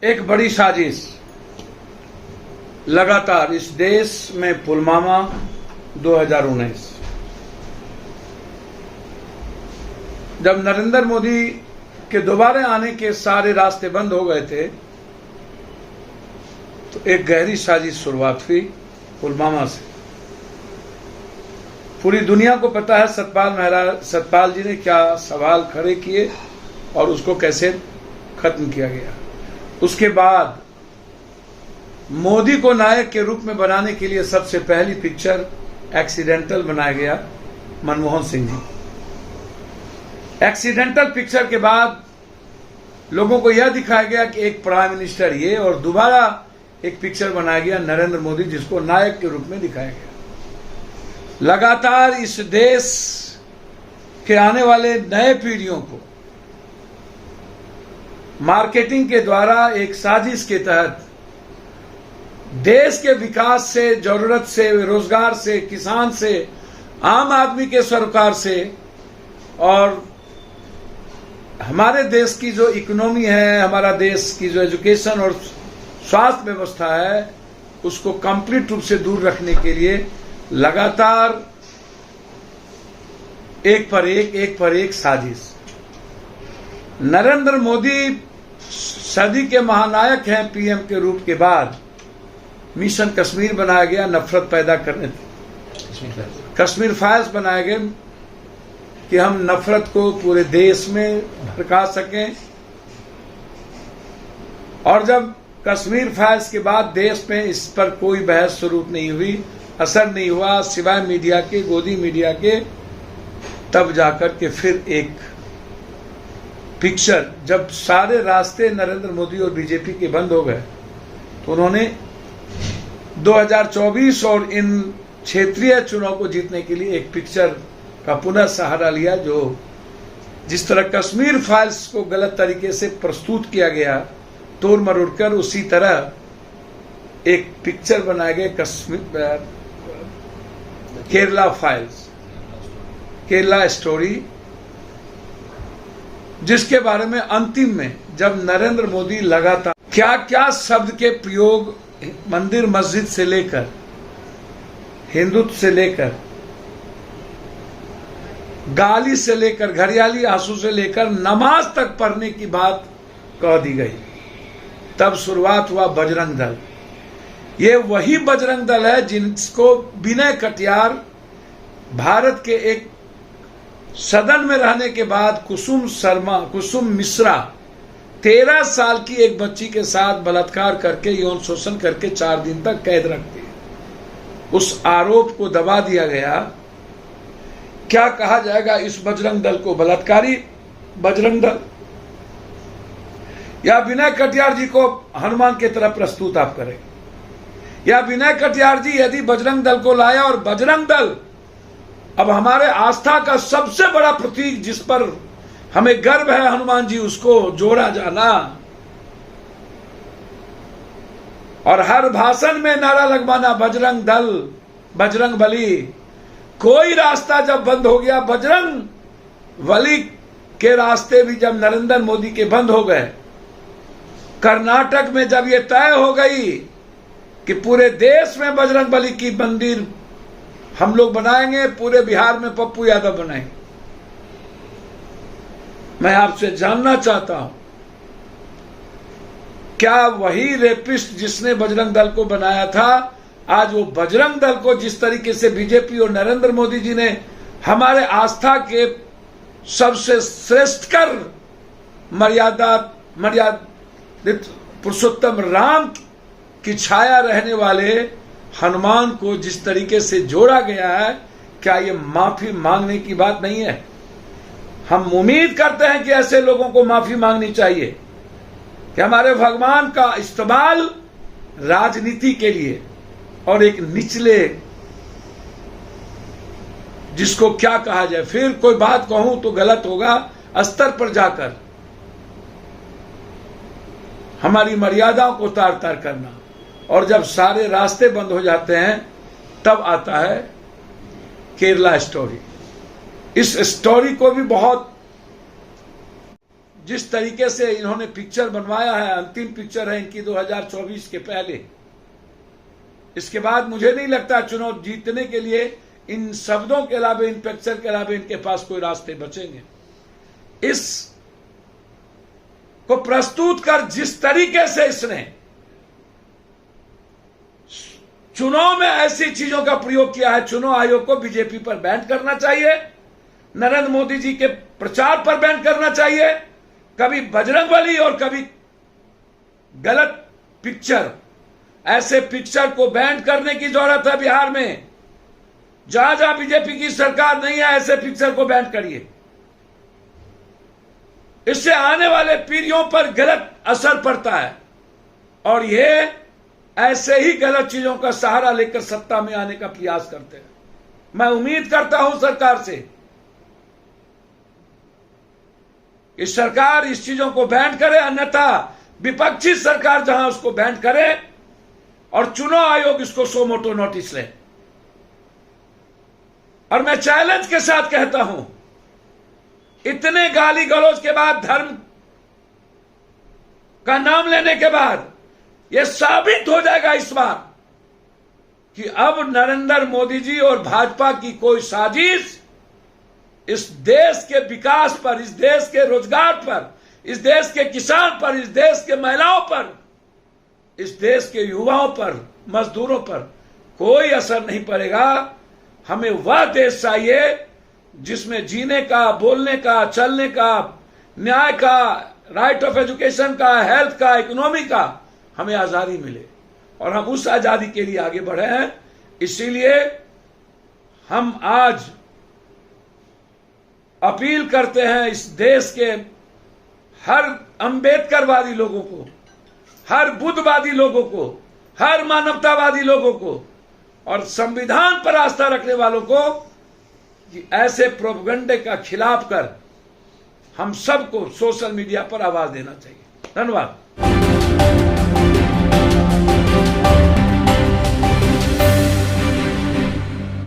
एक बड़ी साजिश लगातार इस देश में पुलवामा 2019, जब नरेंद्र मोदी के दोबारा आने के सारे रास्ते बंद हो गए थे तो एक गहरी साजिश शुरुआत हुई पुलवामा से। पूरी दुनिया को पता है सतपाल जी ने क्या सवाल खड़े किए और उसको कैसे खत्म किया गया। उसके बाद मोदी को नायक के रूप में बनाने के लिए सबसे पहली पिक्चर एक्सीडेंटल बनाया गया मनमोहन सिंह जी। एक्सीडेंटल पिक्चर के बाद लोगों को यह दिखाया गया कि एक प्राइम मिनिस्टर ये, और दोबारा एक पिक्चर बनाया गया नरेंद्र मोदी जिसको नायक के रूप में दिखाया गया। लगातार इस देश के आने वाले नए पीढ़ियों को मार्केटिंग के द्वारा एक साजिश के तहत देश के विकास से, जरूरत से, रोजगार से, किसान से, आम आदमी के सरोकार से और हमारे देश की जो इकोनॉमी है, हमारा देश की जो एजुकेशन और स्वास्थ्य व्यवस्था है, उसको कंप्लीट रूप से दूर रखने के लिए लगातार एक पर एक साजिश। नरेंद्र मोदी सदी के महानायक हैं पीएम के रूप के बाद। मिशन कश्मीर बनाया गया नफरत पैदा करने, कश्मीर फाइल्स बनाए गए कि हम नफरत को पूरे देश में भड़का सकें। और जब कश्मीर फाइल्स के बाद देश में इस पर कोई बहस शुरू नहीं हुई, असर नहीं हुआ सिवाय मीडिया के, गोदी मीडिया के, तब जाकर के फिर एक पिक्चर, जब सारे रास्ते नरेंद्र मोदी और बीजेपी के बंद हो गए तो उन्होंने 2024 और इन क्षेत्रीय चुनाव को जीतने के लिए एक पिक्चर का पुनः सहारा लिया। जो जिस तरह कश्मीर फाइल्स को गलत तरीके से प्रस्तुत किया गया तोड़ मरोड़ कर, उसी तरह एक पिक्चर बनाया गया केरला फाइल्स, केरला स्टोरी, जिसके बारे में अंतिम में जब नरेंद्र मोदी लगातार क्या क्या शब्द के प्रयोग मंदिर मस्जिद से लेकर, हिंदुत्व से लेकर, गाली से लेकर, घड़ियाली आंसू से लेकर नमाज तक पढ़ने की बात कह दी गई, तब शुरुआत हुआ बजरंग दल। ये वही बजरंग दल है जिसको विनय कटियार भारत के एक सदन में रहने के बाद कुसुम मिश्रा 13 साल की एक बच्ची के साथ बलात्कार करके, यौन शोषण करके 4 दिन तक कैद रखती है। उस आरोप को दबा दिया गया। क्या कहा जाएगा इस बजरंग दल को? बलात्कारी बजरंग दल, या विनय कटियार जी को हनुमान की तरह प्रस्तुत आप करें, या विनय कटियार जी यदि बजरंग दल को लाया और बजरंग दल अब हमारे आस्था का सबसे बड़ा प्रतीक, जिस पर हमें गर्व है हनुमान जी, उसको जोड़ा जाना और हर भाषण में नारा लगवाना बजरंग दल, बजरंग बली। कोई रास्ता जब बंद हो गया, बजरंग बली के रास्ते भी जब नरेंद्र मोदी के बंद हो गए, कर्नाटक में जब ये तय हो गई कि पूरे देश में बजरंग बली की मंदिर हम लोग बनाएंगे, पूरे बिहार में पप्पू यादव बनाएंगे, मैं आपसे जानना चाहता हूं, क्या वही रेपिस्ट जिसने बजरंग दल को बनाया था, आज वो बजरंग दल को जिस तरीके से बीजेपी और नरेंद्र मोदी जी ने हमारे आस्था के सबसे श्रेष्ठकर मर्यादित पुरुषोत्तम राम की छाया रहने वाले हनुमान को जिस तरीके से जोड़ा गया है, क्या ये माफी मांगने की बात नहीं है? हम उम्मीद करते हैं कि ऐसे लोगों को माफी मांगनी चाहिए कि हमारे भगवान का इस्तेमाल राजनीति के लिए और एक निचले, जिसको क्या कहा जाए, फिर कोई बात कहूं तो गलत होगा, स्तर पर जाकर हमारी मर्यादाओं को तार तार करना, और जब सारे रास्ते बंद हो जाते हैं तब आता है केरला स्टोरी। इस स्टोरी को भी बहुत जिस तरीके से इन्होंने पिक्चर बनवाया है, अंतिम पिक्चर है इनकी 2024 के पहले, इसके बाद मुझे नहीं लगता चुनाव जीतने के लिए इन शब्दों के अलावा, इन पिक्चर के अलावा इनके पास कोई रास्ते बचेंगे। इस को प्रस्तुत कर जिस तरीके से इसने चुनाव में ऐसी चीजों का प्रयोग किया है, चुनाव आयोग को बीजेपी पर बैन करना चाहिए, नरेंद्र मोदी जी के प्रचार पर बैन करना चाहिए, कभी बजरंगबली और कभी गलत पिक्चर, ऐसे पिक्चर को बैन करने की जरूरत है। बिहार में जहां जहां बीजेपी की सरकार नहीं है, ऐसे पिक्चर को बैन करिए। इससे आने वाले पीढ़ियों पर गलत असर पड़ता है और ये ऐसे ही गलत चीजों का सहारा लेकर सत्ता में आने का प्रयास करते हैं। मैं उम्मीद करता हूं सरकार से कि सरकार इस चीजों को बैन करे, अन्यथा विपक्षी सरकार जहां उसको बैन करे और चुनाव आयोग इसको सो मोटो नोटिस ले। और मैं चैलेंज के साथ कहता हूं, इतने गाली गलौज के बाद, धर्म का नाम लेने के बाद यह साबित हो जाएगा इस बार कि अब नरेंद्र मोदी जी और भाजपा की कोई साजिश इस देश के विकास पर, इस देश के रोजगार पर, इस देश के किसान पर, इस देश के महिलाओं पर, इस देश के युवाओं पर, मजदूरों पर कोई असर नहीं पड़ेगा। हमें वह देश चाहिए जिसमें जीने का, बोलने का, चलने का, न्याय का, राइट ऑफ एजुकेशन का, हेल्थ का, इकोनॉमी का हमें आजादी मिले और हम उस आजादी के लिए आगे बढ़े हैं। इसीलिए हम आज अपील करते हैं इस देश के हर अंबेडकरवादी लोगों को, हर बुद्धवादी लोगों को, हर मानवतावादी लोगों को और संविधान पर आस्था रखने वालों को कि ऐसे प्रोपेगेंडे का खिलाफ कर हम सबको सोशल मीडिया पर आवाज देना चाहिए। धन्यवाद।